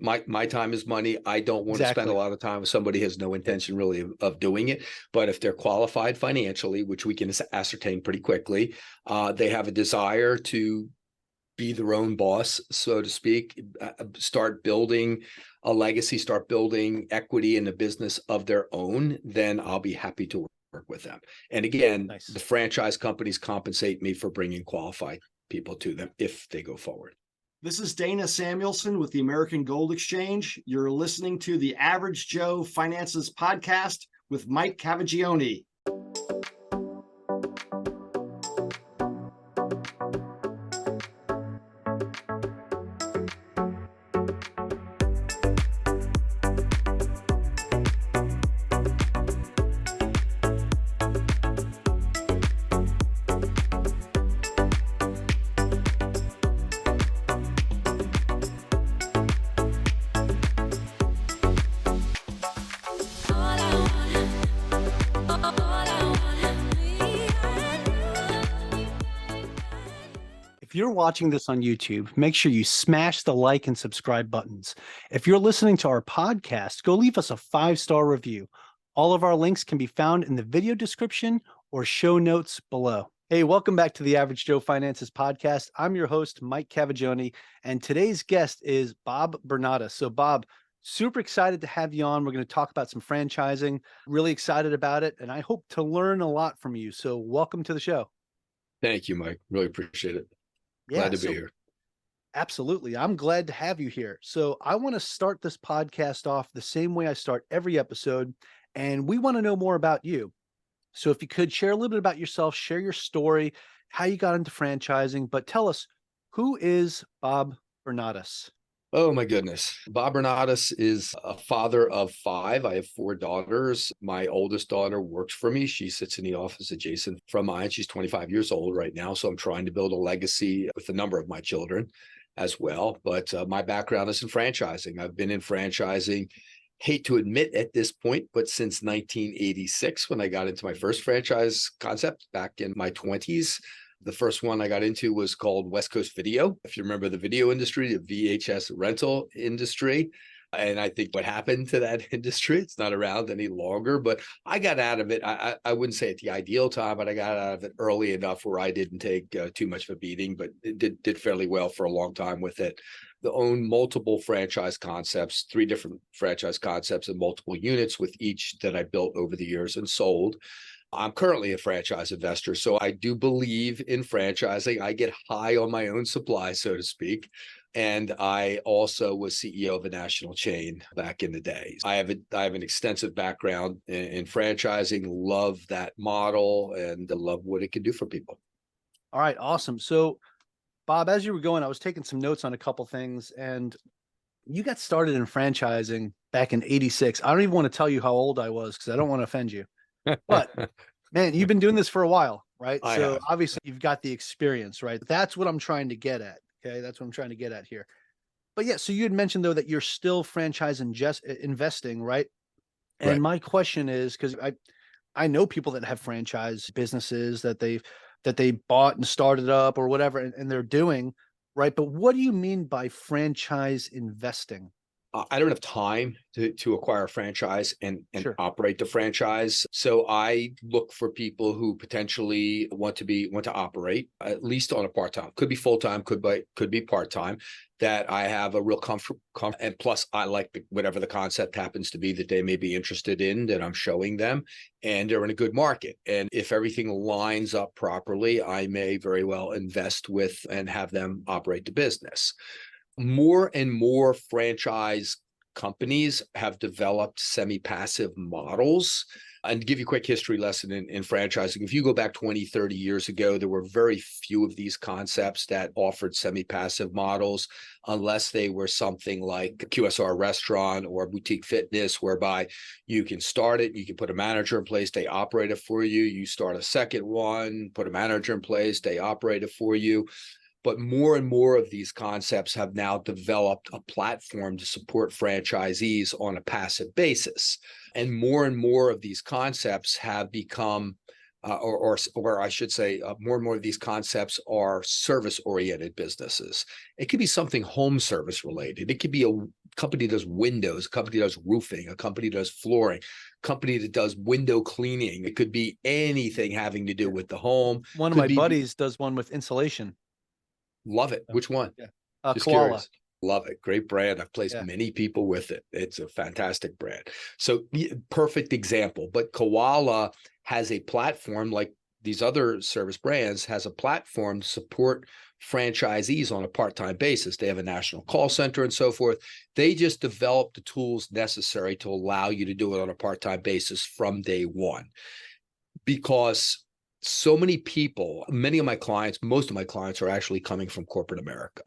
My time is money. I don't want to spend a lot of time with somebody who has no intention really of doing it. But if they're qualified financially, which we can ascertain pretty quickly, they have a desire to be their own boss, so to speak, start building a legacy, start building equity in a business of their own, then I'll be happy to work with them. And again, the franchise companies compensate me for bringing qualified people to them if they go forward. This is Dana Samuelson with the American Gold Exchange. You're listening to the Average Joe Finances Podcast with Mike Cavagioni. If you're watching this on YouTube, make sure you smash the like and subscribe buttons. If you're listening to our podcast, go leave us a 5-star review. All of our links can be found in the video description or show notes below. Hey, welcome back to the Average Joe Finances Podcast. I'm your host, Mike Cavagioni, and today's guest is Bob Bernotas. So Bob, super excited to have you on. We're going to talk about some franchising, really excited about it, and I hope to learn a lot from you. So welcome to the show. Thank you, Mike. Really appreciate it. Glad to be here. Absolutely. I'm glad to have you here. So I want to start this podcast off the same way I start every episode, and we want to know more about you. So if you could share a little bit about yourself, share your story, how you got into franchising, but tell us, who is Bob Bernotas? Oh, my goodness. Bob Bernotas is a father of 5. I have 4 daughters. My oldest daughter works for me. She sits in the office adjacent from mine. She's 25 years old right now. So I'm trying to build a legacy with a number of my children as well. But my background is in franchising. I've been in franchising, hate to admit at this point, but since 1986, when I got into my first franchise concept back in my 20s. The first one I got into was called West Coast Video. If you remember the video industry, the VHS rental industry. And I think what happened to that industry, it's not around any longer, but I got out of it. I wouldn't say at the ideal time, but I got out of it early enough where I didn't take too much of a beating, but it did fairly well for a long time with it. They own multiple franchise concepts, 3 different franchise concepts and multiple units with each that I built over the years and sold. I'm currently a franchise investor, so I do believe in franchising. I get high on my own supply, so to speak. And I also was CEO of a national chain back in the day. I have an extensive background in franchising, love that model, and love what it can do for people. All right, awesome. So, Bob, as you were going, I was taking some notes on a couple things, and you got started in franchising back in '86. I don't even want to tell you how old I was because I don't want to offend you. But man, you've been doing this for a while, right? So obviously you've got the experience, right? That's what I'm trying to get at. Okay. That's what I'm trying to get at here. But yeah, so you had mentioned though that you're still franchise investing, right? And my question is, because I know people that have franchise businesses that they bought and started up or whatever, and they're doing, right? But what do you mean by franchise investing? I don't have time to acquire a franchise and operate the franchise. So I look for people who potentially want to operate at least on a part-time, could be full-time, could be part-time, that I have a real comfort. And plus I like whatever the concept happens to be that they may be interested in, that I'm showing them, and they're in a good market. And if everything lines up properly, I may very well invest with and have them operate the business. More and more franchise companies have developed semi-passive models. And to give you a quick history lesson in franchising, if you go back 20, 30 years ago, there were very few of these concepts that offered semi-passive models, unless they were something like a QSR restaurant or boutique fitness, whereby you can start it, you can put a manager in place, they operate it for you. You start a second one, put a manager in place, they operate it for you. But more and more of these concepts have now developed a platform to support franchisees on a passive basis. And more of these concepts have become, or I should say, more and more of these concepts are service-oriented businesses. It could be something home service related. It could be a company does windows, a company does roofing, a company does flooring, a company that does window cleaning. It could be anything having to do with the home. One of Could my be, buddies does one with insulation. love it. So, Which one? yeah. Just Koala. curious. Love it. Great brand. I've placed Yeah. many people with it. It's a fantastic brand. So perfect example. But Koala has a platform like these other service brands, has a platform to support franchisees on a part-time basis. They have a national call center and so forth. They just develop the tools necessary to allow you to do it on a part-time basis from day one. Because so many people, many of my clients, most of my clients are actually coming from corporate America,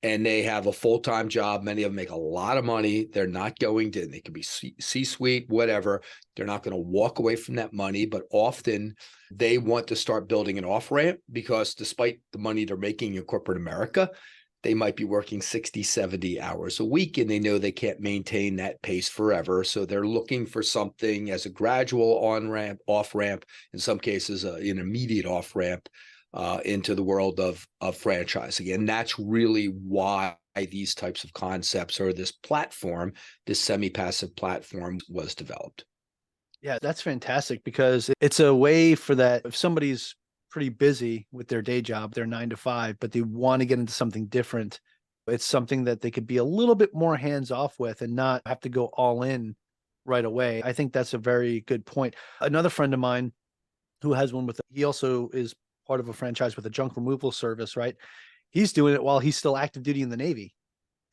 and they have a full-time job. Many of them make a lot of money. They're not going to, they could be C-suite, whatever. They're not going to walk away from that money, but often they want to start building an off-ramp because despite the money they're making in corporate America, they might be working 60, 70 hours a week, and they know they can't maintain that pace forever. So they're looking for something as a gradual on-ramp, off-ramp, in some cases, an immediate off-ramp into the world of franchising. And that's really why these types of concepts or this platform, this semi-passive platform was developed. Yeah, that's fantastic because it's a way for that. If somebody's pretty busy with their day job, their 9 to 5, but they want to get into something different, it's something that they could be a little bit more hands off with and not have to go all in right away. I think that's a very good point. Another friend of mine who has one he also is part of a franchise with a junk removal service, right? He's doing it while he's still active duty in the Navy.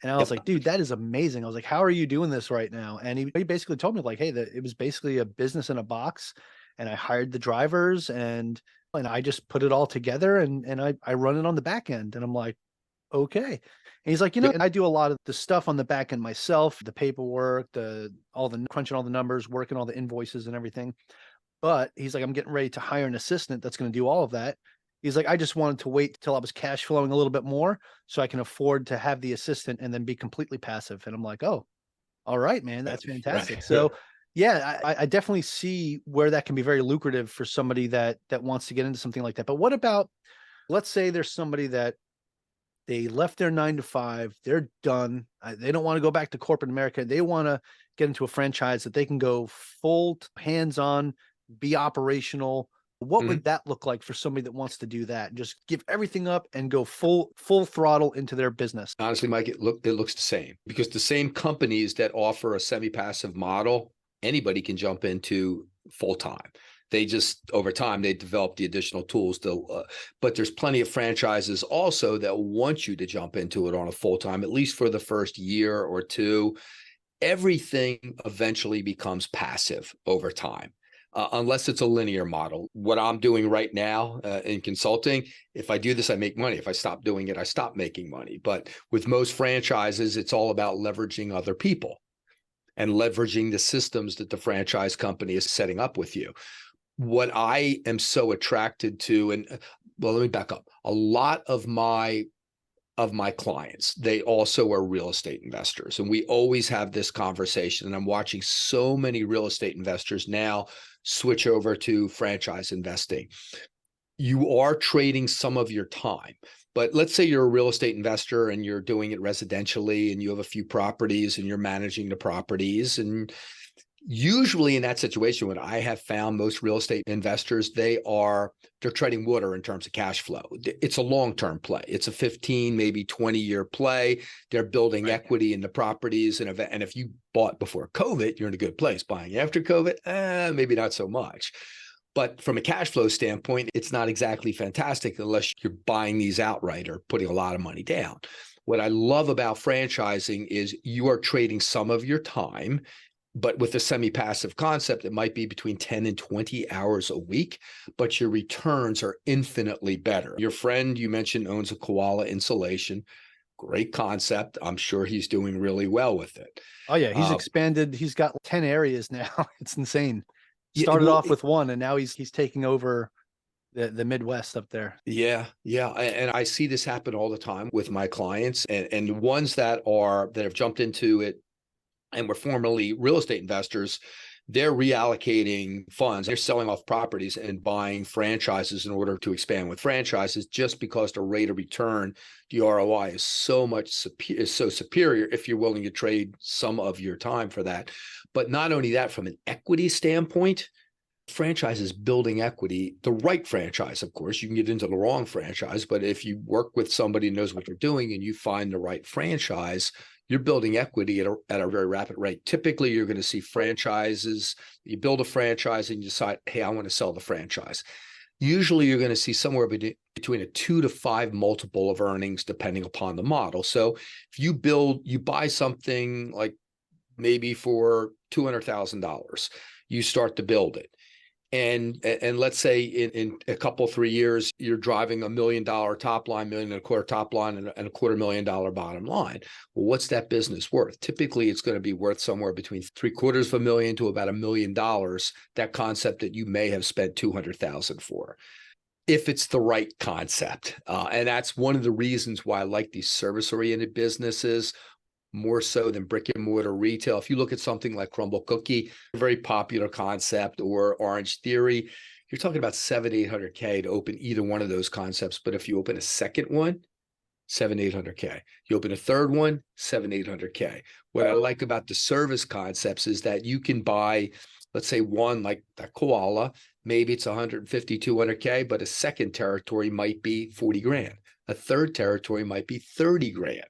And I was like, dude, that is amazing. I was like, how are you doing this right now? And he basically told me like, hey, it was basically a business in a box, and I hired the drivers and I just put it all together and I run it on the back end. And I'm like, okay. And he's like, and I do a lot of the stuff on the back end myself, the paperwork, all the crunching all the numbers, working all the invoices and everything. But he's like, I'm getting ready to hire an assistant that's going to do all of that. He's like, I just wanted to wait till I was cash flowing a little bit more so I can afford to have the assistant and then be completely passive. And I'm like, oh, all right, man, that's fantastic. Right. So yeah, I definitely see where that can be very lucrative for somebody that wants to get into something like that. But what about, let's say there's somebody that they left their 9 to 5, they're done. They don't want to go back to corporate America. They want to get into a franchise that they can go full hands-on, be operational. What would that look like for somebody that wants to do that? Just give everything up and go full throttle into their business. Honestly, Mike, it looks the same because the same companies that offer a semi-passive model, anybody can jump into full-time. They just, over time, they develop the additional tools but there's plenty of franchises also that want you to jump into it on a full-time, at least for the first year or two. Everything eventually becomes passive over time. Unless it's a linear model. What I'm doing right now in consulting, if I do this, I make money. If I stop doing it, I stop making money. But with most franchises, it's all about leveraging other people and leveraging the systems that the franchise company is setting up with you. What I am so attracted to, and well, let me back up. A lot of my clients, they also are real estate investors. And we always have this conversation. And I'm watching so many real estate investors now switch over to franchise investing. You are trading some of your time. But let's say you're a real estate investor and you're doing it residentially and you have a few properties and you're managing the properties. And usually in that situation, what I have found most real estate investors, they're treading water in terms of cash flow. It's a long-term play. It's a 15, maybe 20-year play. They're building equity in the properties. And if you bought before COVID, you're in a good place. Buying after COVID, maybe not so much. But from a cash flow standpoint, it's not exactly fantastic unless you're buying these outright or putting a lot of money down. What I love about franchising is you are trading some of your time. But with a semi-passive concept, it might be between 10 and 20 hours a week, but your returns are infinitely better. Your friend you mentioned owns a Koala insulation. Great concept. I'm sure he's doing really well with it. Oh yeah, he's expanded. He's got 10 areas now. It's insane. Started well, off with one, and now he's taking over the Midwest up there. Yeah. And I see this happen all the time with my clients and the ones that have jumped into it and were formerly real estate investors, they're reallocating funds. They're selling off properties and buying franchises in order to expand with franchises, just because the rate of return, the ROI, is so superior if you're willing to trade some of your time for that. But not only that, from an equity standpoint, franchise is building equity. The right franchise, of course, you can get into the wrong franchise, but if you work with somebody who knows what they're doing and you find the right franchise, you're building equity at a very rapid rate. Typically, you're going to see franchises. You build a franchise and you decide, hey, I want to sell the franchise. Usually, you're going to see somewhere between a 2 to 5 multiple of earnings, depending upon the model. So if you buy something like maybe for $200,000, you start to build it. And let's say in a couple, 3 years, you're driving $1 million top line, $1.25 million top line, and a $250,000 bottom line. Well, what's that business worth? Typically, it's going to be worth somewhere between $750,000 to about $1 million. That concept that you may have spent $200,000 for, if it's the right concept. And that's one of the reasons why I like these service-oriented businesses more so than brick and mortar retail. If you look at something like Crumble Cookie, a very popular concept, or Orange Theory, you're talking about $700,000-800,000 to open either one of those concepts. But if you open a second one, $700,000-800,000. You open a third one, $700,000-800,000. What I like about the service concepts is that you can buy, let's say, one like that koala, maybe it's $150,000-200,000, but a second territory might be $40,000. A third territory might be $30,000.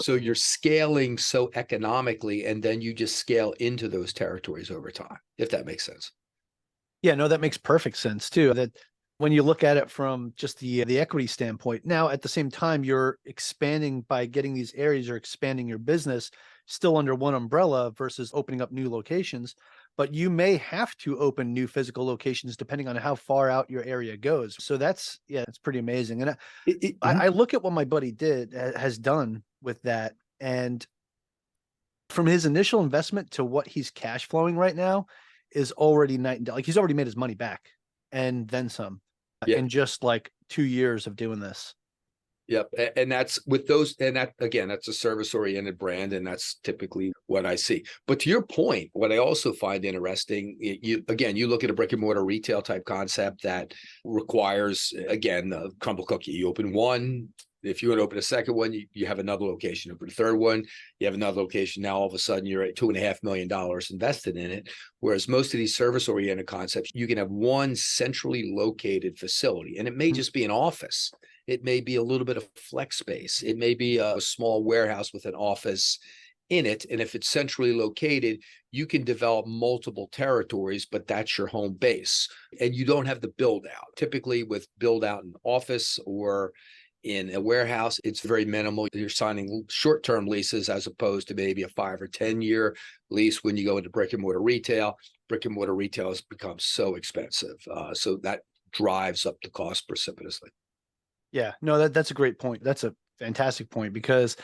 So you're scaling so economically, and then you just scale into those territories over time, if that makes sense. Yeah, no, that makes perfect sense too. That when you look at it from just the equity standpoint, now at the same time, you're expanding by getting these areas, you're expanding your business still under one umbrella versus opening up new locations. But you may have to open new physical locations depending on how far out your area goes. So that's pretty amazing. And I look at what my buddy has done with that. And from his initial investment to what he's cash flowing right now is already night and day. Like, he's already made his money back and then some in just like 2 years of doing this. Yep. And that's with those, and that, again, that's a service-oriented brand, and that's typically what I see. But to your point, what I also find interesting, you look at a brick and mortar retail type concept that requires, again, the Crumble Cookie. You open one. If you want to open a second one, you have another location. Open a third one, you have another location. Now, all of a sudden, you're at $2.5 million invested in it. Whereas most of these service-oriented concepts, you can have one centrally located facility, and it may just be an office. It may be a little bit of flex space. It may be a small warehouse with an office in it. And if it's centrally located, you can develop multiple territories, but that's your home base. And you don't have the build out. Typically, with build out in office or in a warehouse, it's very minimal. You're signing short-term leases as opposed to maybe a 5 or 10-year lease. When you go into brick and mortar retail has become so expensive. So that drives up the cost precipitously. Yeah, no, that's a great point. That's a fantastic point, because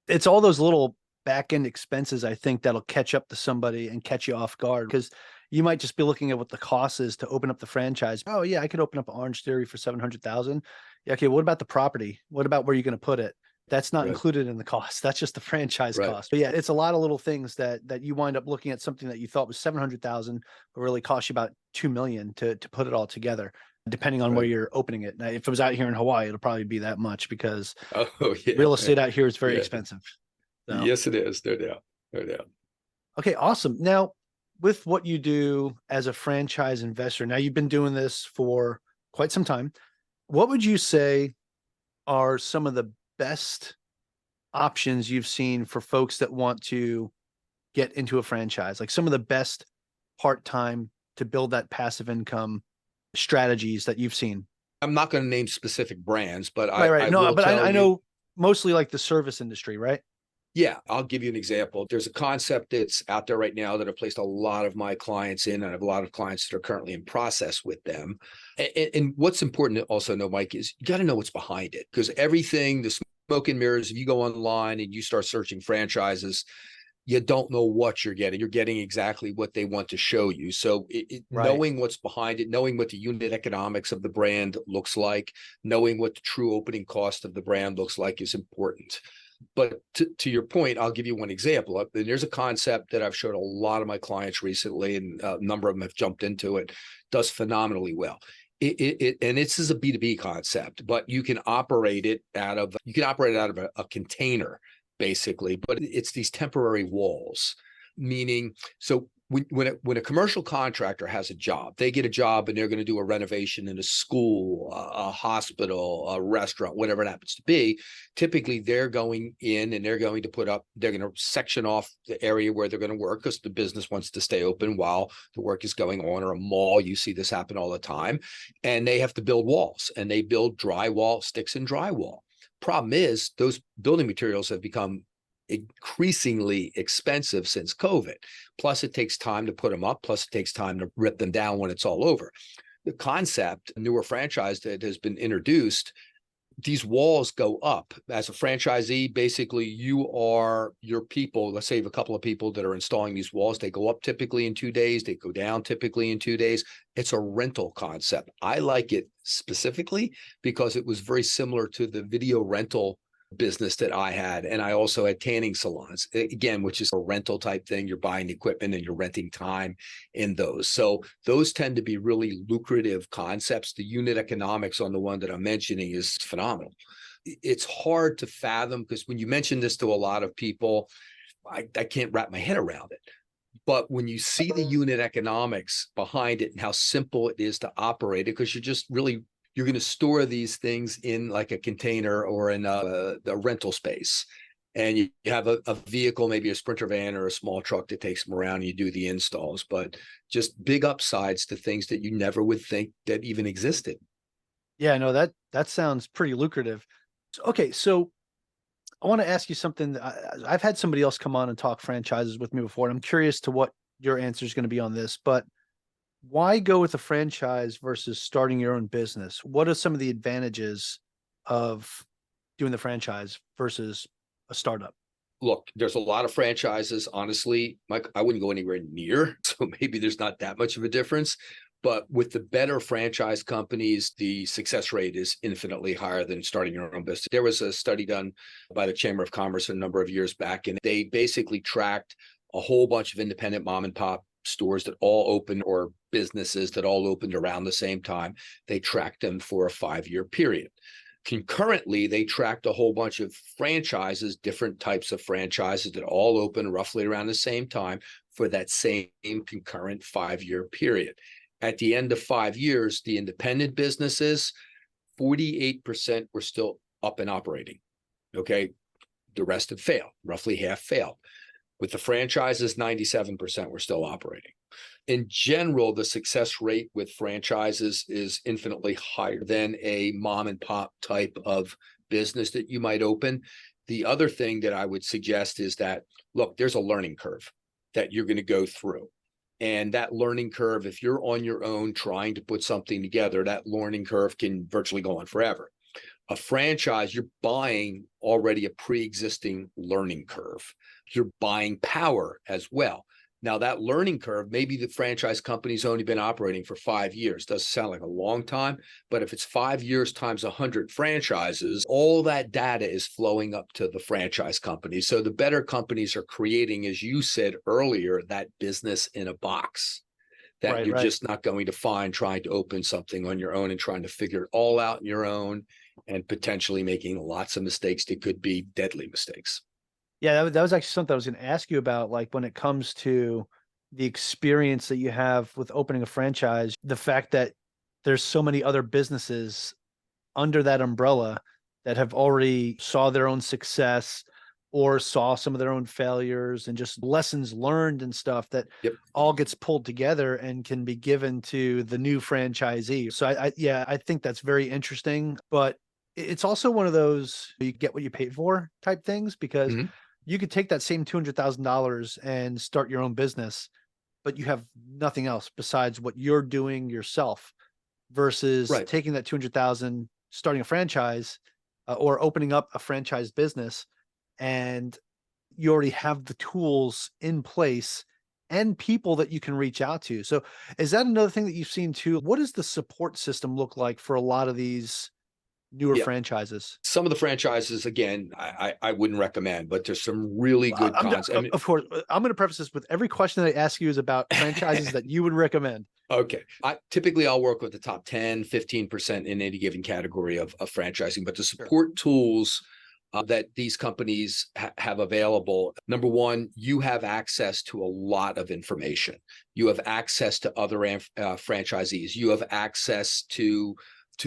it's all those little back end expenses, I think, that'll catch up to somebody and catch you off guard, because you might just be looking at what the cost is to open up the franchise. Oh yeah, I could open up Orange Theory for $700,000. Yeah, okay, what about the property? What about where you're going to put it? That's not included in the cost. That's just the franchise cost. But yeah, it's a lot of little things that you wind up looking at something that you thought was $700,000, but really cost you about $2 million to put it all together, depending on where you're opening it. Now, if it was out here in Hawaii, it'll probably be that much, because real estate out here is very expensive. So. Yes, it is. No doubt. Okay, awesome. Now, with what you do as a franchise investor, now you've been doing this for quite some time. What would you say are some of the best options you've seen for folks that want to get into a franchise? Like some of the best part-time to build that passive income strategies that you've seen? I'm not going to name specific brands, but I know mostly like the service industry, right? Yeah, I'll give you an example. There's a concept that's out there right now that I've placed a lot of my clients in. I have a lot of clients that are currently in process with them. And what's important to also know, Mike, is you got to know what's behind it, because everything, the smoke and mirrors, if you go online and you start searching franchises, you don't know what you're getting. You're getting exactly what they want to show you. So knowing what's behind it, knowing what the unit economics of the brand looks like, knowing what the true opening cost of the brand looks like is important. But to your point, I'll give you one example. And there's a concept that I've showed a lot of my clients recently, and a number of them have jumped into it, does phenomenally well. And this is a B2B concept, but you can operate it out of a container, basically, but it's these temporary walls, meaning, so when a commercial contractor has a job, they get a job and they're going to do a renovation in a school, a hospital, a restaurant, whatever it happens to be. Typically, they're going in and they're going to section off the area where they're going to work because the business wants to stay open while the work is going on. Or a mall, you see this happen all the time. And they have to build walls, and they build drywall, sticks and drywall. Problem is, those building materials have become increasingly expensive since COVID. Plus, it takes time to put them up. Plus, it takes time to rip them down when it's all over. The concept, newer franchise that has been introduced, these walls go up. As a franchisee, basically, you are your people. Let's say you have a couple of people that are installing these walls. They go up typically in 2 days. They go down typically in 2 days. It's a rental concept. I like it specifically because it was very similar to the video rental business that I had. And I also had tanning salons, again, which is a rental type thing. You're buying equipment and you're renting time in those. So those tend to be really lucrative concepts. The unit economics on the one that I'm mentioning is phenomenal. It's hard to fathom because when you mention this to a lot of people, I can't wrap my head around it. But when you see the unit economics behind it and how simple it is to operate it, because you're going to store these things in like a container or in a rental space. And you have a vehicle, maybe a Sprinter van or a small truck that takes them around and you do the installs, but just big upsides to things that you never would think that even existed. Yeah, no, that sounds pretty lucrative. Okay, so I want to ask you something. I've had somebody else come on and talk franchises with me before, and I'm curious to what your answer is going to be on this, but why go with a franchise versus starting your own business? What are some of the advantages of doing the franchise versus a startup? Look, there's a lot of franchises. Honestly, Mike, I wouldn't go anywhere near. So maybe there's not that much of a difference. But with the better franchise companies, the success rate is infinitely higher than starting your own business. There was a study done by the Chamber of Commerce a number of years back, and they basically tracked a whole bunch of independent mom and pop stores that all opened, or businesses that all opened around the same time. They tracked them for a 5-year period. Concurrently, they tracked a whole bunch of franchises, different types of franchises that all opened roughly around the same time for that same concurrent 5-year period. At the end of 5 years, the independent businesses, 48% were still up and operating. Okay. The rest had failed, roughly half failed. With the franchises, 97% were still operating. In general, the success rate with franchises is infinitely higher than a mom and pop type of business that you might open. The other thing that I would suggest is that, look, there's a learning curve that you're going to go through. And that learning curve, if you're on your own trying to put something together, that learning curve can virtually go on forever. A franchise, you're buying already a pre-existing learning curve. You're buying power as well. Now, that learning curve, maybe the franchise company's only been operating for 5 years. Doesn't sound like a long time, but if it's 5 years times 100 franchises, all that data is flowing up to the franchise company. So the better companies are creating, as you said earlier, that business in a box that you're just not going to find trying to open something on your own and trying to figure it all out on your own and potentially making lots of mistakes that could be deadly mistakes. Yeah, that was actually something I was going to ask you about. Like when it comes to the experience that you have with opening a franchise, the fact that there's so many other businesses under that umbrella that have already saw their own success or saw some of their own failures and just lessons learned and stuff that all gets pulled together and can be given to the new franchisee. So I think that's very interesting, but it's also one of those you get what you paid for type things, because you could take that same $200,000 and start your own business, but you have nothing else besides what you're doing yourself versus taking that 200,000, starting a franchise or opening up a franchise business, and you already have the tools in place and people that you can reach out to. So is that another thing that you've seen too? What does the support system look like for a lot of these newer Yeah. franchises? Some of the franchises, again, I wouldn't recommend, but there's some really good concepts. Of course, I'm going to preface this with every question that I ask you is about franchises that you would recommend. Okay. Typically I'll work with the top 10, 15% in any given category of franchising, but the support tools that these companies have available. Number one, you have access to a lot of information. You have access to other franchisees. You have access to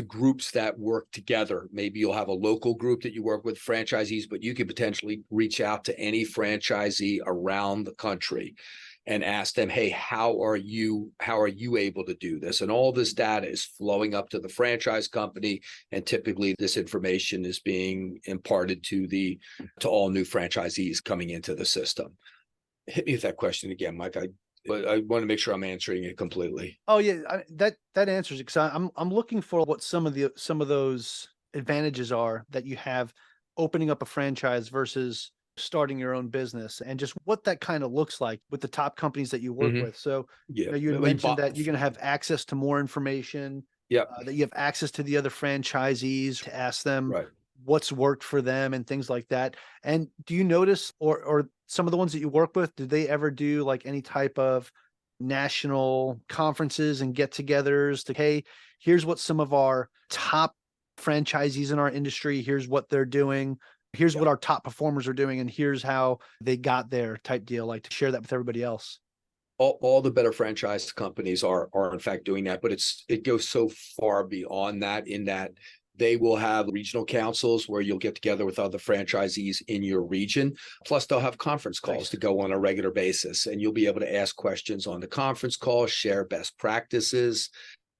groups that work together. Maybe you'll have a local group that you work with franchisees, but you could potentially reach out to any franchisee around the country and ask them, hey, how are you able to do this? And all this data is flowing up to the franchise company. And typically this information is being imparted to all new franchisees coming into the system. Hit me with that question again, Mike. But I want to make sure I'm answering it completely. Oh yeah, that answers it, because I'm looking for what some of those advantages are that you have opening up a franchise versus starting your own business, and just what that kind of looks like with the top companies that you work with. So yeah, you had mentioned that you're going to have access to more information. Yeah, that you have access to the other franchisees to ask them right. what's worked for them and things like that. And do you notice, or some of the ones that you work with, do they ever do like any type of national conferences and get-togethers to, hey, here's what some of our top franchisees in our industry, here's what they're doing, here's what our top performers are doing, and here's how they got there type deal, like to share that with everybody else? All the better franchise companies are in fact doing that, but it goes so far beyond that, in that they will have regional councils where you'll get together with other franchisees in your region. Plus, they'll have conference calls to go on a regular basis, and you'll be able to ask questions on the conference call, share best practices,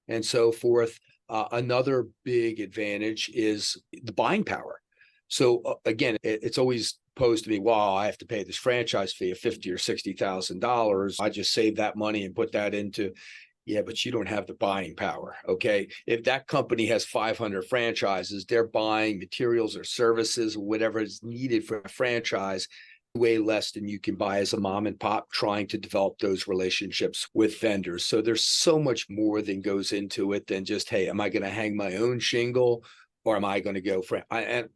and so forth. Another big advantage is the buying power. So again, it's always posed to me, wow, I have to pay this franchise fee of $50,000 or $60,000. I just save that money and put that into, yeah, but you don't have the buying power. Okay. If that company has 500 franchises, they're buying materials or services or whatever is needed for a franchise way less than you can buy as a mom and pop trying to develop those relationships with vendors. So there's so much more than goes into it than just, hey, am I going to hang my own shingle? Or am I going to go for? I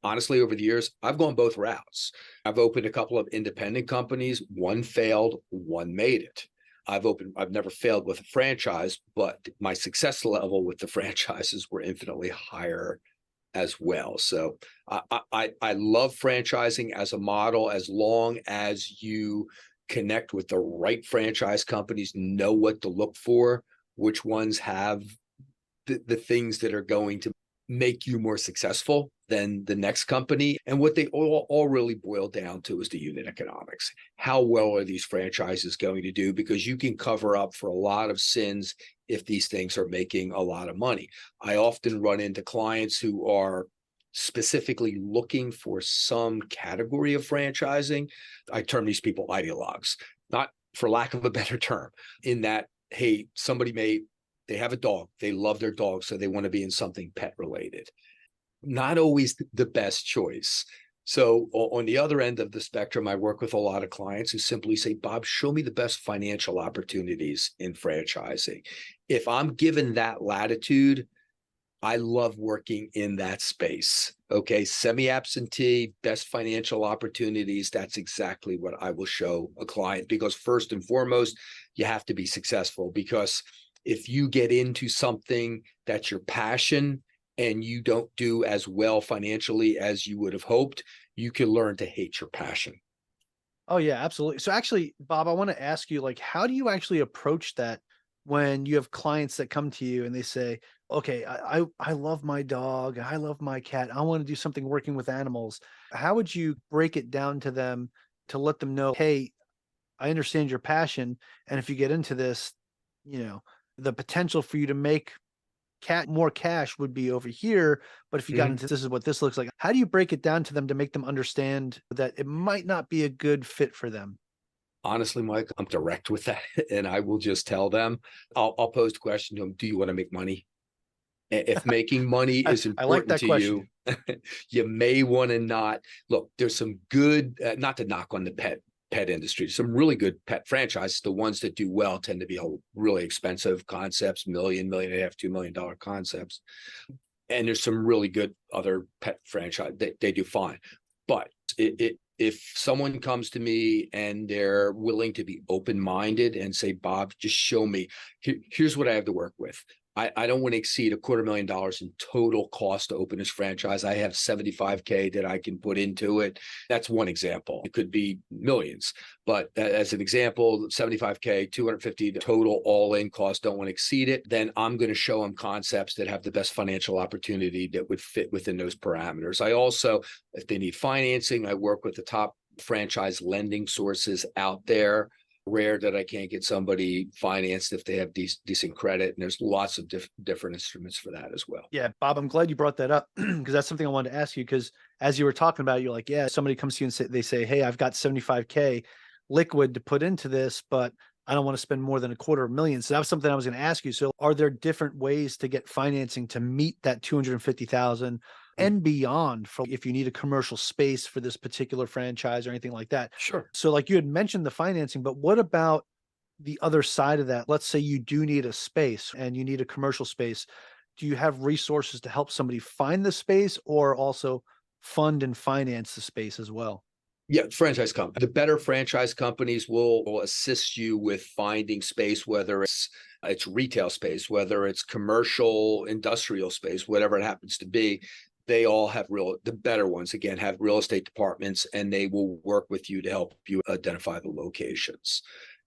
honestly, over the years, I've gone both routes. I've opened a couple of independent companies. One failed, one made it. I've never failed with a franchise, but my success level with the franchises were infinitely higher as well. So I love franchising as a model, as long as you connect with the right franchise companies, know what to look for, which ones have the things that are going to make you more successful than the next company. And what they all really boil down to is the unit economics. How well are these franchises going to do? Because you can cover up for a lot of sins if these things are making a lot of money. I often run into clients who are specifically looking for some category of franchising. I term these people ideologues, not for lack of a better term, in that, hey, they have a dog. They love their dog, so they want to be in something pet related. Not always the best choice. So on the other end of the spectrum, I work with a lot of clients who simply say, Bob, show me the best financial opportunities in franchising. If I'm given that latitude, I love working in that space. Okay, semi-absentee, best financial opportunities. That's exactly what I will show a client, because first and foremost, you have to be successful. Because if you get into something that's your passion and you don't do as well financially as you would have hoped, you can learn to hate your passion. Oh yeah, absolutely. So actually, Bob, I want to ask you, like, how do you actually approach that when you have clients that come to you and they say, okay, I love my dog, I love my cat, I want to do something working with animals. How would you break it down to them to let them know, hey, I understand your passion, and if you get into this, the potential for you to make more cash would be over here, but if you got into this is what this looks like. How do you break it down to them to make them understand that it might not be a good fit for them? Honestly, Mike, I'm direct with that, and I will just tell them, I'll pose the question to them, do you want to make money? If making money is I like important that to question. you, you may want to not look. There's some good, not to knock on the pet industry, some really good pet franchises. The ones that do well tend to be really expensive concepts, $1.5 million, $2 million concepts. And there's some really good other pet franchise, they do fine. But if someone comes to me and they're willing to be open-minded and say, Bob, just show me, here's what I have to work with. I don't want to exceed $250,000 in total cost to open this franchise. I have $75K that I can put into it. That's one example. It could be millions, but as an example, $75K, $250 total all-in cost, don't want to exceed it. Then I'm going to show them concepts that have the best financial opportunity that would fit within those parameters. I also, if they need financing, I work with the top franchise lending sources out there. Rare that I can't get somebody financed if they have decent credit. And there's lots of different instruments for that as well. Yeah, Bob, I'm glad you brought that up because that's something I wanted to ask you, because as you were talking about, you're like, yeah, somebody comes to you and they say, hey, I've got 75K liquid to put into this, but I don't want to spend more than $250,000. So that was something I was going to ask you. So are there different ways to get financing to meet that 250,000 and beyond, for if you need a commercial space for this particular franchise or anything like that? Sure. So like you had mentioned the financing, but what about the other side of that? Let's say you do need a space and you need a commercial space. Do you have resources to help somebody find the space, or also fund and finance the space as well? Yeah, franchise company. The better franchise companies will assist you with finding space, whether it's retail space, whether it's commercial, industrial space, whatever it happens to be. They all have the better ones, again, have real estate departments, and they will work with you to help you identify the locations.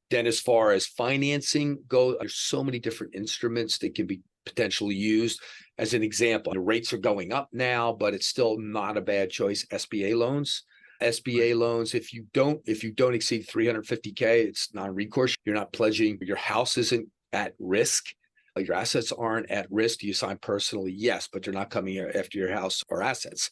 Then as far as financing goes, there's so many different instruments that can be potentially used. As an example, the rates are going up now, but it's still not a bad choice. SBA loans. SBA loans, if you don't exceed 350K, it's non-recourse. You're not pledging. Your house isn't at risk. Your assets aren't at risk. Do you sign personally? Yes, but they're not coming after your house or assets.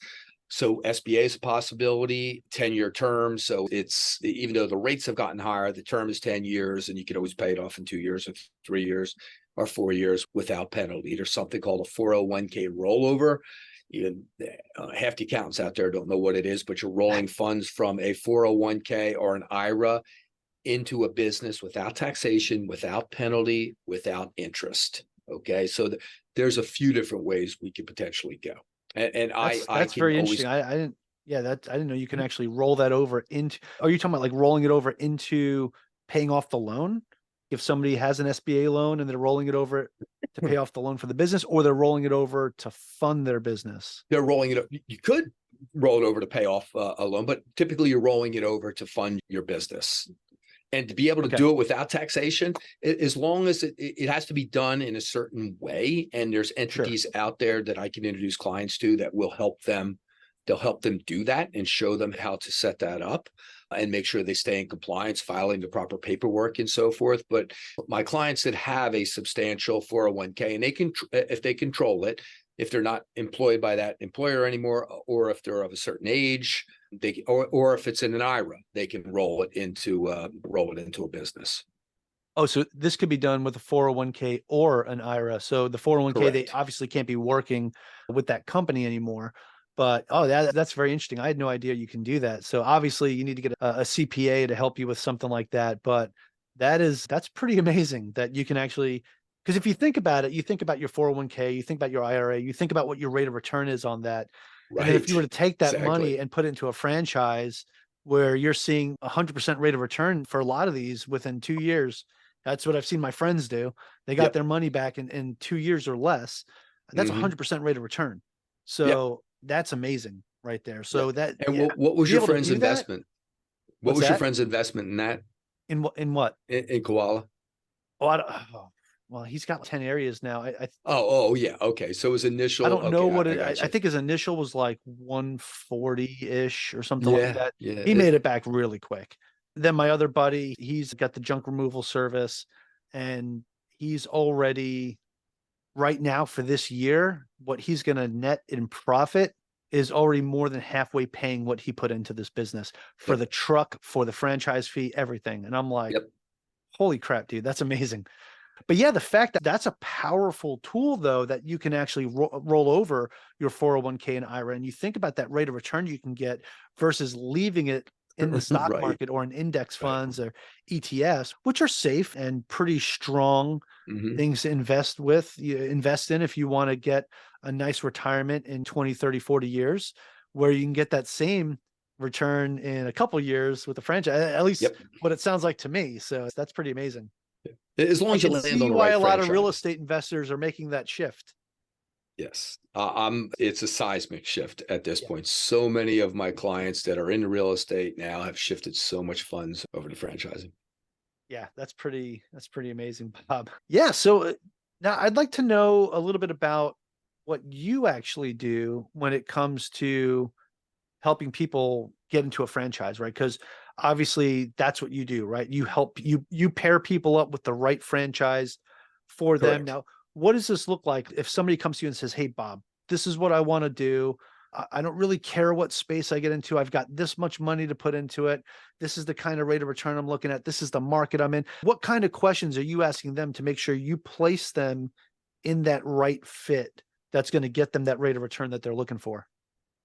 So SBA is a possibility, 10-year term. So it's, even though the rates have gotten higher, the term is 10 years, and you can always pay it off in 2 years or 3 years or 4 years without penalty. There's something called a 401k rollover. Even half the accountants out there don't know what it is, but you're rolling funds from a 401k or an IRA into a business without taxation, without penalty, without interest. Okay, so there's a few different ways we could potentially go. And that's very interesting. I didn't, yeah, I didn't know you can actually roll that over into. Are you talking about like rolling it over into paying off the loan? If somebody has an SBA loan and they're rolling it over to pay off the loan for the business, or they're rolling it over to fund their business? They're rolling it up. You could roll it over to pay off a loan, but typically you're rolling it over to fund your business. And to be able to do it without taxation, as long as it has to be done in a certain way. And there's entities out there that I can introduce clients to that will help them. They'll help them do that and show them how to set that up and make sure they stay in compliance, filing the proper paperwork and so forth. But my clients that have a substantial 401k, and they can, if they control it, if they're not employed by that employer anymore, or if they're of a certain age, they or if it's in an IRA, they can roll it into a business. Oh, so this could be done with a 401k or an IRA. So the 401k, Correct. They obviously can't be working with that company anymore. But that's very interesting. I had no idea you can do that. So obviously you need to get a CPA to help you with something like that. But that's pretty amazing that you can actually, because if you think about it, you think about your 401k, you think about your IRA, you think about what your rate of return is on that. Right. And then if you were to take that money and put it into a franchise where you're seeing 100% rate of return for a lot of these within 2 years, that's what I've seen my friends do. They got their money back in 2 years or less. That's 100% rate of return. So that's amazing right there. So what was your friend's investment? What was your friend's investment in that? In what? In Koala? Well, he's got 10 areas now. Yeah. Okay. So his initial, I don't know what I think his initial was like 140-ish or something like that. Yeah. He made it back really quick. Then my other buddy, he's got the junk removal service, and he's already, right now for this year, what he's going to net in profit is already more than halfway paying what he put into this business for the truck, for the franchise fee, everything. And I'm like, holy crap, dude, that's amazing. But yeah, the fact that that's a powerful tool, though, that you can actually roll over your 401k and IRA, and you think about that rate of return you can get versus leaving it in the stock Right. market or in index funds or ETFs, which are safe and pretty strong Mhm. things to invest in if you want to get a nice retirement in 20, 30, 40 years, where you can get that same return in a couple years with a franchise, at least Yep. what it sounds like to me. So that's pretty amazing. As long I as you can land see on the why right a lot of real franchise. estate investors are making that shift. Yes. It's a seismic shift at this Yeah. point. So many of my clients that are in real estate now have shifted so much funds over to franchising. Yeah, that's pretty amazing, Bob. Yeah, so now I'd like to know a little bit about what you actually do when it comes to helping people get into a franchise, right? Because obviously that's what you do, right? You pair people up with the right franchise for them. Correct. Now, what does this look like if somebody comes to you and says, "Hey, Bob, this is what I want to do. I don't really care what space I get into. I've got this much money to put into it. This is the kind of rate of return I'm looking at. This is the market I'm in." What kind of questions are you asking them to make sure you place them in that right fit that's going to get them that rate of return that they're looking for?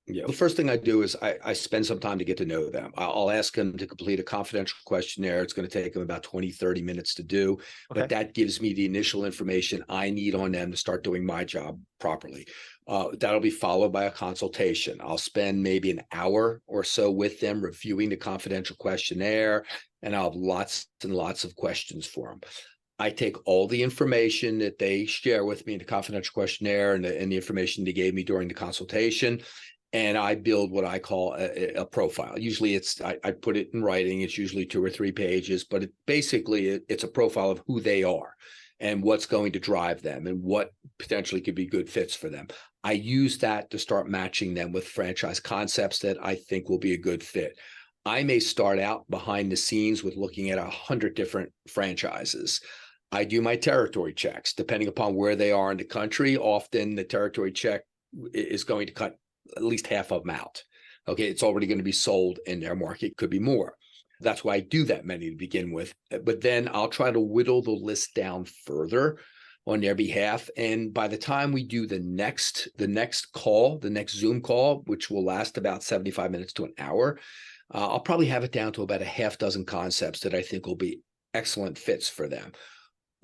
Yeah. The first thing I do is I spend some time to get to know them. I'll ask them to complete a confidential questionnaire. It's going to take them about 20, 30 minutes to do, but Okay. that gives me the initial information I need on them to start doing my job properly. That'll be followed by a consultation. I'll spend maybe an hour or so with them reviewing the confidential questionnaire, and I'll have lots and lots of questions for them. I take all the information that they share with me in the confidential questionnaire and the information they gave me during the consultation, and I build what I call a profile. Usually I put it in writing. It's usually 2 or 3 pages, but it's a profile of who they are and what's going to drive them and what potentially could be good fits for them. I use that to start matching them with franchise concepts that I think will be a good fit. I may start out behind the scenes with looking at 100 different franchises. I do my territory checks. Depending upon where they are in the country, often the territory check is going to cut at least half of them out. Okay, it's already going to be sold in their market, could be more. That's why I do that many to begin with. But then I'll try to whittle the list down further on their behalf. And by the time we do the next call, the next Zoom call, which will last about 75 minutes to an hour, I'll probably have it down to about a half dozen concepts that I think will be excellent fits for them.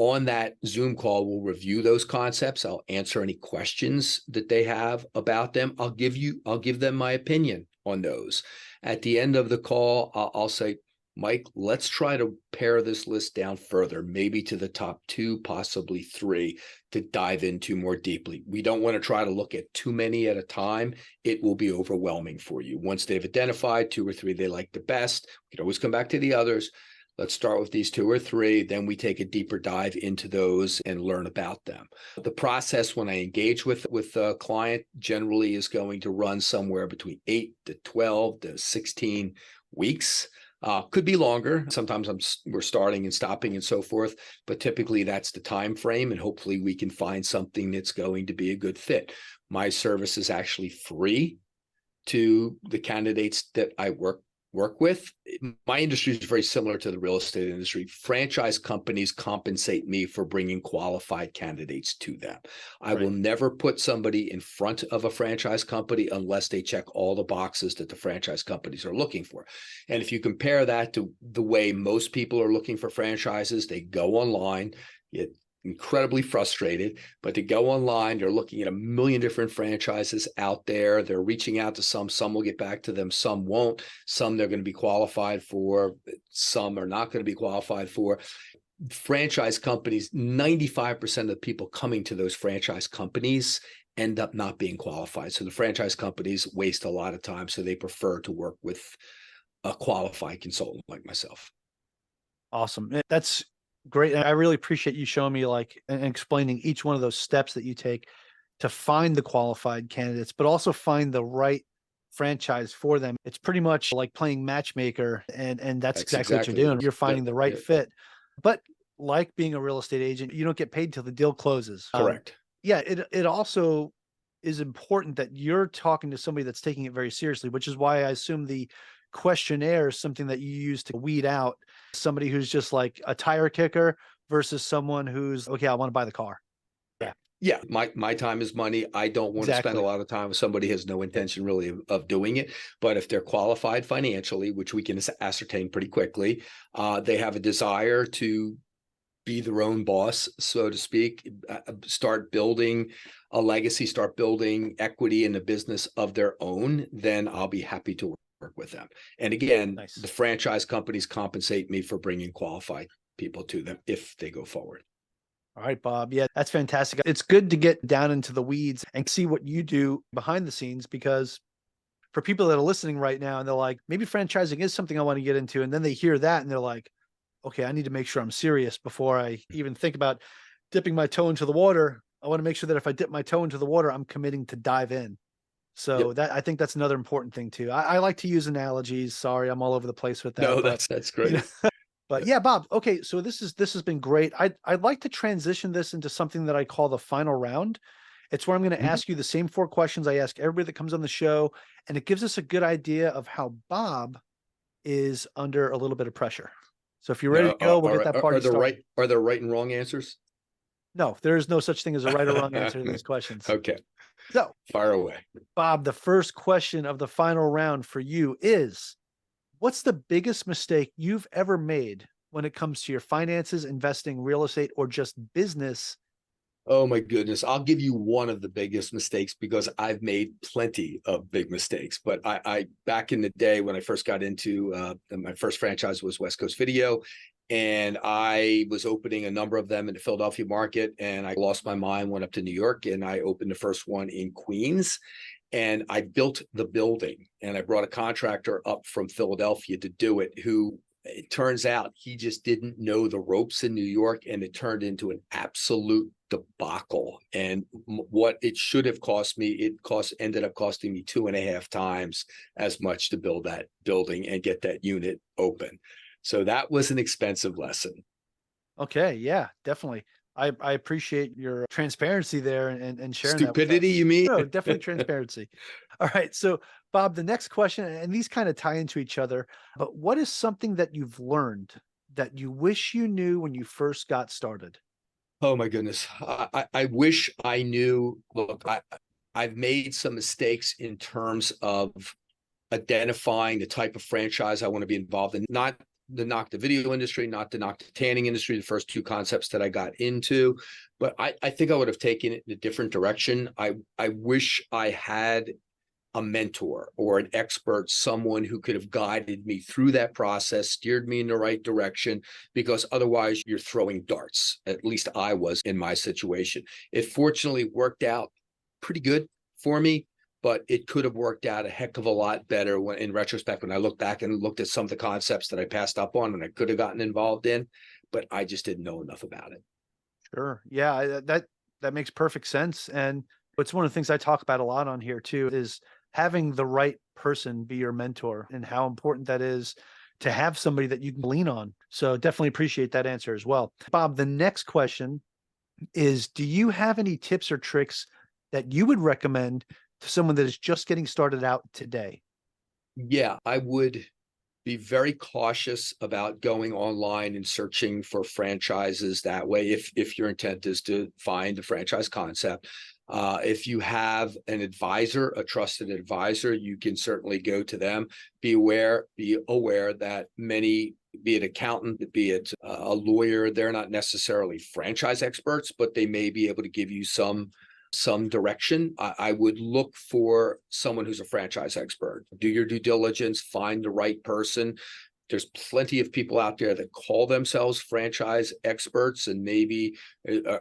On that Zoom call, we'll review those concepts. I'll answer any questions that they have about them. I'll give them my opinion on those. At the end of the call, I'll say, Mike, let's try to pare this list down further, maybe to the top 2, possibly 3, to dive into more deeply. We don't want to try to look at too many at a time. It will be overwhelming for you. Once they've identified 2 or 3 they like the best, we can always come back to the others. Let's start with these 2 or 3, then we take a deeper dive into those and learn about them. The process when I engage with a client generally is going to run somewhere between 8 to 12 to 16 weeks. Could be longer. Sometimes we're starting and stopping and so forth, but typically that's the time frame, and hopefully we can find something that's going to be a good fit. My service is actually free to the candidates that I work with. My industry is very similar to the real estate industry. Franchise companies compensate me for bringing qualified candidates to them. I will never put somebody in front of a franchise company unless they check all the boxes that the franchise companies are looking for. And if you compare that to the way most people are looking for franchises, they go online, get incredibly frustrated, but to go online, they're looking at a million different franchises out there. They're reaching out to some will get back to them, some won't, some they're going to be qualified for, some are not going to be qualified for. Franchise companies, 95% of the people coming to those franchise companies end up not being qualified. So the franchise companies waste a lot of time. So they prefer to work with a qualified consultant like myself. Awesome. That's great. I really appreciate you showing me and explaining each one of those steps that you take to find the qualified candidates, but also find the right franchise for them. It's pretty much like playing matchmaker, and that's exactly what you're doing. You're finding the right fit. But like being a real estate agent, you don't get paid till the deal closes. Correct. Yeah, it also is important that you're talking to somebody that's taking it very seriously, which is why I assume the questionnaire is something that you use to weed out somebody who's just like a tire kicker versus someone who's, okay, I want to buy the car. Yeah. Yeah, my time is money. I don't want to spend a Exactly. lot of time with somebody who has no intention really of doing it. But if they're qualified financially, which we can ascertain pretty quickly, they have a desire to be their own boss, so to speak, start building a legacy, start building equity in a business of their own, then I'll be happy to work with them. And again, Nice. the franchise companies compensate me for bringing qualified people to them if they go forward. All right, Bob. Yeah, that's fantastic. It's good to get down into the weeds and see what you do behind the scenes, because for people that are listening right now and they're like, maybe franchising is something I want to get into. And then they hear that and they're like, okay, I need to make sure I'm serious before I even think about dipping my toe into the water. I want to make sure that if I dip my toe into the water, I'm committing to dive in. So Yep. that, I think that's another important thing too. I like to use analogies. Sorry, I'm all over the place with that. No, But that's you great. know, but Yeah. yeah, Bob. Okay, so this has been great. I'd like to transition this into something that I call the final round. It's where I'm going to Mhm. ask you the same 4 questions I ask everybody that comes on the show, and it gives us a good idea of how Bob is under a little bit of pressure. So if you're ready No, to go, we'll all get right. that party started. Are there right and wrong answers? No, there is no such thing as a right or wrong answer to these questions. Okay, So, fire away. Bob, the first question of the final round for you is, what's the biggest mistake you've ever made when it comes to your finances, investing, real estate, or just business? Oh my goodness. I'll give you one of the biggest mistakes because I've made plenty of big mistakes. But I back in the day when I first got into my first franchise was West Coast Video. And I was opening a number of them in the Philadelphia market. And I lost my mind, went up to New York, and I opened the first one in Queens. And I built the building, and I brought a contractor up from Philadelphia to do it, who it turns out he just didn't know the ropes in New York, and it turned into an absolute debacle. And what it should have cost me, ended up costing me 2.5 times as much to build that building and get that unit open. So that was an expensive lesson. Okay, yeah, definitely. I appreciate your transparency there and sharing that with Stupidity, us. you mean? No, definitely transparency. All right. So, Bob, the next question, and these kind of tie into each other, but what is something that you've learned that you wish you knew when you first got started? Oh my goodness. I wish I knew. Look, I've made some mistakes in terms of identifying the type of franchise I want to be involved in, not to knock the video industry, not to knock the tanning industry, the first two concepts that I got into. But I think I would have taken it in a different direction. I wish I had a mentor or an expert, someone who could have guided me through that process, steered me in the right direction, because otherwise you're throwing darts. At least I was in my situation. It fortunately worked out pretty good for me, but it could have worked out a heck of a lot better when, in retrospect, when I look back and looked at some of the concepts that I passed up on and I could have gotten involved in, but I just didn't know enough about it. Sure. Yeah, that makes perfect sense. And it's one of the things I talk about a lot on here too, is having the right person be your mentor and how important that is to have somebody that you can lean on. So definitely appreciate that answer as well. Bob, the next question is, do you have any tips or tricks that you would recommend to someone that is just getting started out today? Yeah, I would be very cautious about going online and searching for franchises that way if your intent is to find a franchise concept. If you have an advisor, a trusted advisor, you can certainly go to them. Be aware that many, be it accountant, be it a lawyer, they're not necessarily franchise experts, but they may be able to give you some direction. I would look for someone who's a franchise expert. Do your due diligence, find the right person. There's plenty of people out there that call themselves franchise experts and maybe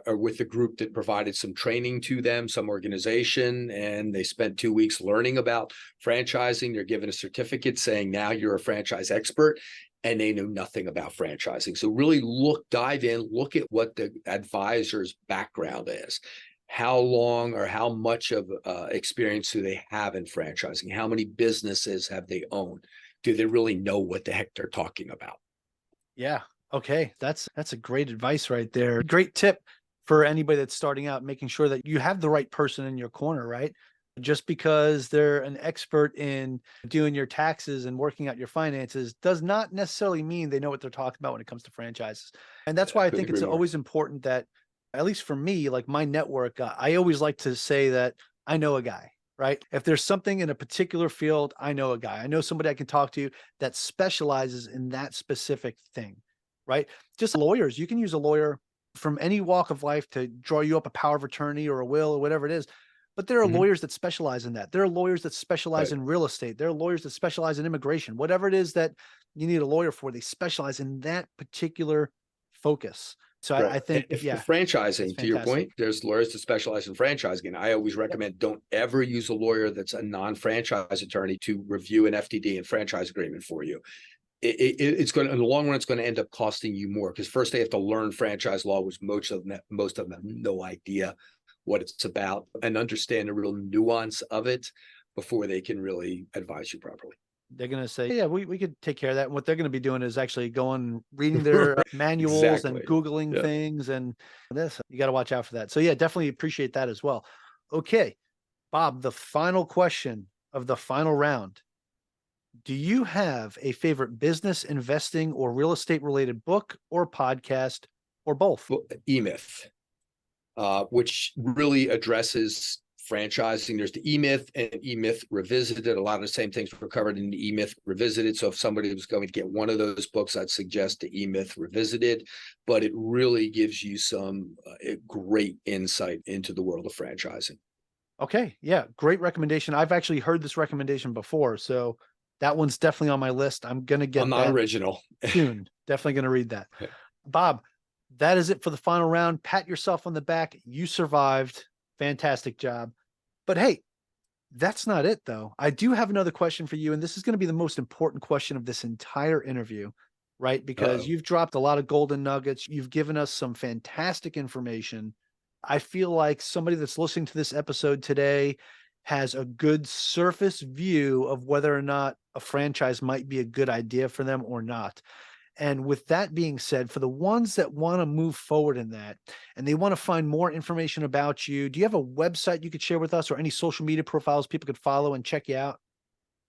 are with a group that provided some training to them, some organization, and they spent 2 weeks learning about franchising. They're given a certificate saying now you're a franchise expert, and they know nothing about franchising. So really dive in, look at what the advisor's background is. How long or how much of experience do they have in franchising? How many businesses have they owned? Do they really know what the heck they're talking about? Yeah. Okay. That's a great advice right there. Great tip for anybody that's starting out, making sure that you have the right person in your corner, right? Just because they're an expert in doing your taxes and working out your finances does not necessarily mean they know what they're talking about when it comes to franchises. And that's I why I couldn't think it's agree more. always important that at least for me, like my network, I always like to say that I know a guy, right? If there's something in a particular field, I know a guy. I know somebody I can talk to that specializes in that specific thing, right? Just lawyers. You can use a lawyer from any walk of life to draw you up a power of attorney or a will or whatever it is. But there are Mhm. lawyers that specialize in that. There are lawyers that specialize Right. in real estate. There are lawyers that specialize in immigration. Whatever it is that you need a lawyer for, they specialize in that particular focus. So Right. I think, If yeah, that's franchising, to your fantastic. point, there's lawyers that specialize in franchising. And I always recommend don't ever use a lawyer that's a non-franchise attorney to review an FTD and franchise agreement for you. It's going to, in the long run, it's going to end up costing you more because first they have to learn franchise law, which most of them have no idea what it's about and understand the real nuance of it before they can really advise you properly. They're going to say, yeah, we could take care of that. And what they're going to be doing is actually going, reading their manuals and Exactly. Googling Yeah. things and this. You got to watch out for that. So yeah, definitely appreciate that as well. Okay, Bob, the final question of the final round. Do you have a favorite business, investing, or real estate related book or podcast or both? Well, E-Myth, which really addresses franchising. There's the E-Myth and E-Myth Revisited. A lot of the same things were covered in the E-Myth Revisited. So if somebody was going to get one of those books, I'd suggest the E-Myth Revisited. But it really gives you some great insight into the world of franchising. Okay, yeah, great recommendation. I've actually heard this recommendation before, so that one's definitely on my list. I'm gonna I'm get not that original. soon. Definitely gonna read that. Yeah. Bob, that is it for the final round. Pat yourself on the back. You survived. Fantastic job. But hey, that's not it though. I do have another question for you, and this is going to be the most important question of this entire interview, right? Because Uh-oh. you've dropped a lot of golden nuggets. You've given us some fantastic information. I feel like somebody that's listening to this episode today has a good surface view of whether or not a franchise might be a good idea for them or not. And with that being said, for the ones that want to move forward in that and they want to find more information about you, do you have a website you could share with us or any social media profiles people could follow and check you out?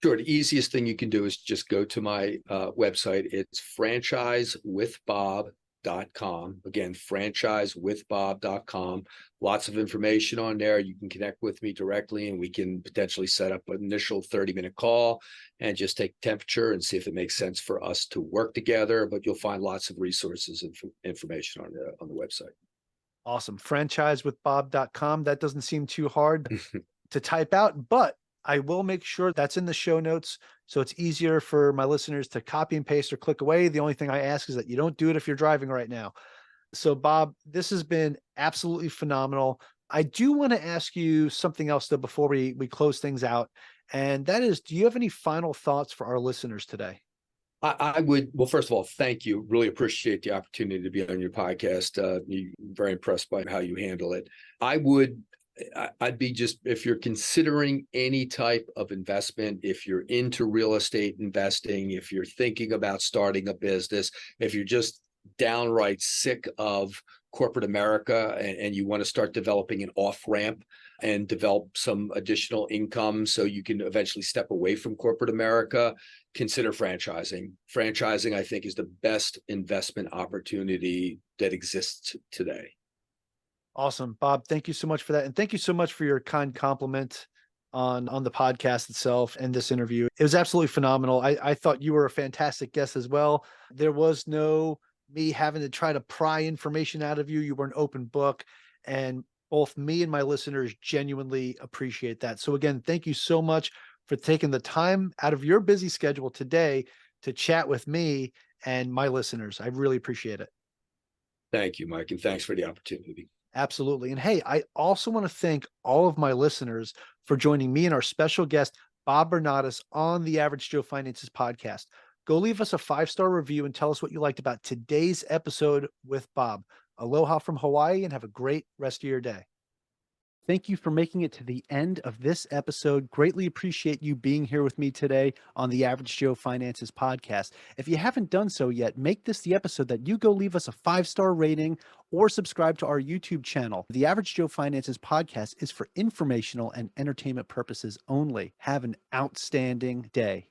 Sure. The easiest thing you can do is just go to my website. It's franchisewithbob.com. Again, franchisewithbob.com. Lots of information on there. You can connect with me directly and we can potentially set up an initial 30-minute call and just take temperature and see if it makes sense for us to work together. But you'll find lots of resources and information on the website. Awesome. Franchisewithbob.com. That doesn't seem too hard to type out, but I will make sure that's in the show notes so it's easier for my listeners to copy and paste or click away. The only thing I ask is that you don't do it if you're driving right now. So Bob, this has been absolutely phenomenal. I do want to ask you something else though before we close things out. And that is, do you have any final thoughts for our listeners today? I would, well, first of all, thank you. Really appreciate the opportunity to be on your podcast. Very impressed by how you handle it. I'd be just, if you're considering any type of investment, if you're into real estate investing, if you're thinking about starting a business, if you're just downright sick of corporate America and you want to start developing an off-ramp and develop some additional income so you can eventually step away from corporate America, consider franchising. Franchising, I think, is the best investment opportunity that exists today. Awesome. Bob, thank you so much for that. And thank you so much for your kind compliment on the podcast itself and this interview. It was absolutely phenomenal. I thought you were a fantastic guest as well. There was no me having to try to pry information out of you. You were an open book, and both me and my listeners genuinely appreciate that. So again, thank you so much for taking the time out of your busy schedule today to chat with me and my listeners. I really appreciate it. Thank you, Mike, and thanks for the opportunity. Absolutely. And hey, I also want to thank all of my listeners for joining me and our special guest, Bob Bernotas, on the Average Joe Finances podcast. Go leave us a 5-star review and tell us what you liked about today's episode with Bob. Aloha from Hawaii and have a great rest of your day. Thank you for making it to the end of this episode. Greatly appreciate you being here with me today on the Average Joe Finances podcast. If you haven't done so yet, make this the episode that you go leave us a 5-star rating or subscribe to our YouTube channel. The Average Joe Finances podcast is for informational and entertainment purposes only. Have an outstanding day.